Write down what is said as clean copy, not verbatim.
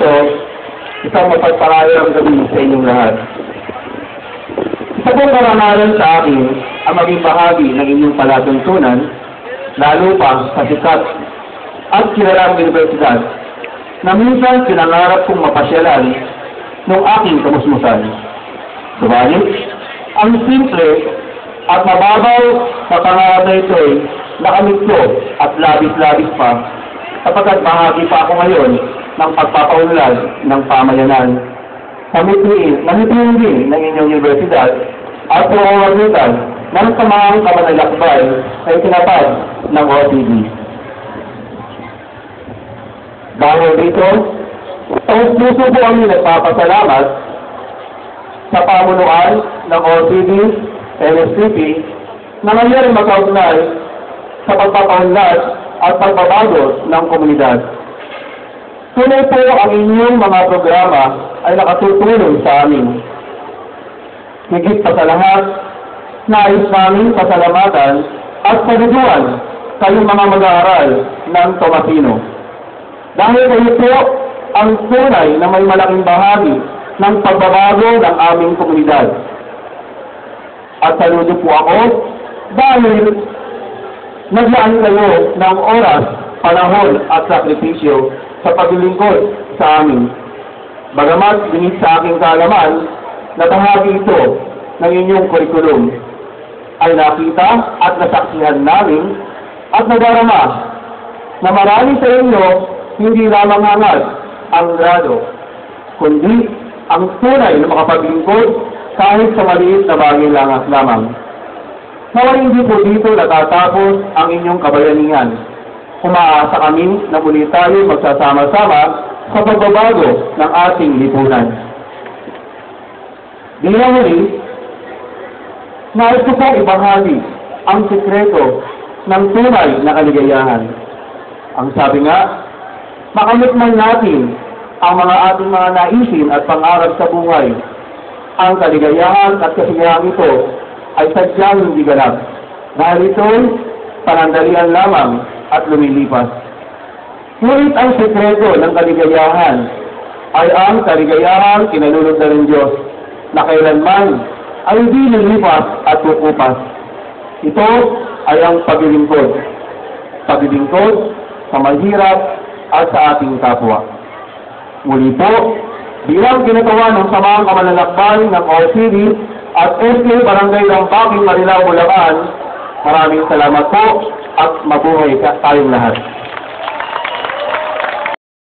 ito, isang mapagparayang gabi sa inyong lahat. Isa pong karangalan sa akin ang maging bahagi ng inyong palatuntunan, lalo pa sa sikat at kilalang universidad na minsan pinangarap kong mapasyalan ng aking kamusmusan. Subalit, ang simple at mababaw na pangarap na ito ay nakamit ko at labis-labis pa sapagkat bahagi pa ako ngayon ng pagpapaunlad ng pamayanan. Namitiin din ng inyong universidad at pumamagitan ng samahang kamanalakbay na itinatag ng OCD. Dahil dito, ang puso po kami nagpapasalamat sa pamunuan ng OCD, NSCP, na ngayon magkaugnay sa pagpapaunlad at pagbabago ng komunidad. Tunay po ang inyong mga programa ay nakatutulong sa amin. Higit pa sa lahat, nais namin pasalamatan at saluduan kayong mga mag-aaral ng Tomasino. Dahil kayo po ang tunay na may malaking bahagi ng pagbabago ng aming komunidad. At saludo po ako dahil naglaan kayo ng oras, panahon at sakripisyo sa paglilingkod sa amin. Bagamat binit sa aking kaalaman na bahagi ito ng inyong kurikulum ay nakita at nasaksihan namin at nadarama na marami sa inyo hindi lamang hangad ang grado, kundi ang tunay na makapaglingkod kahit sa maliit na bagay lamang. Naway hindi po dito natatapos ang inyong kabayanihan. Umaasa kami na muli tayo magsasama-sama sa pagbabago ng ating lipunan. Bilang muli, nais ko pong ibahagi ang sikreto ng tunay na kaligayahan. Ang sabi nga, makamit man natin ang ating mga naisin at pangarap sa buhay. Ang kaligayahan at kasiyahan ito ay sadyang hindi ganap. Dahil ito'y panandalian lamang at lumilipas. Ngunit ang sekreto ng kaligayahan ay ang kaligayahang kinalulog na ng Diyos na kailanman ay hindi lilipas at kukupas. Ito ay ang paglilingkod. Paglilingkod sa mahirap at sa ating kapwa. Muli po, bilang ginagawa ng samahang kamanlalakbay ng OCD at SK Barangay Lampaking, Marilao, Bulacan, maraming salamat po at mabuhay tayong lahat.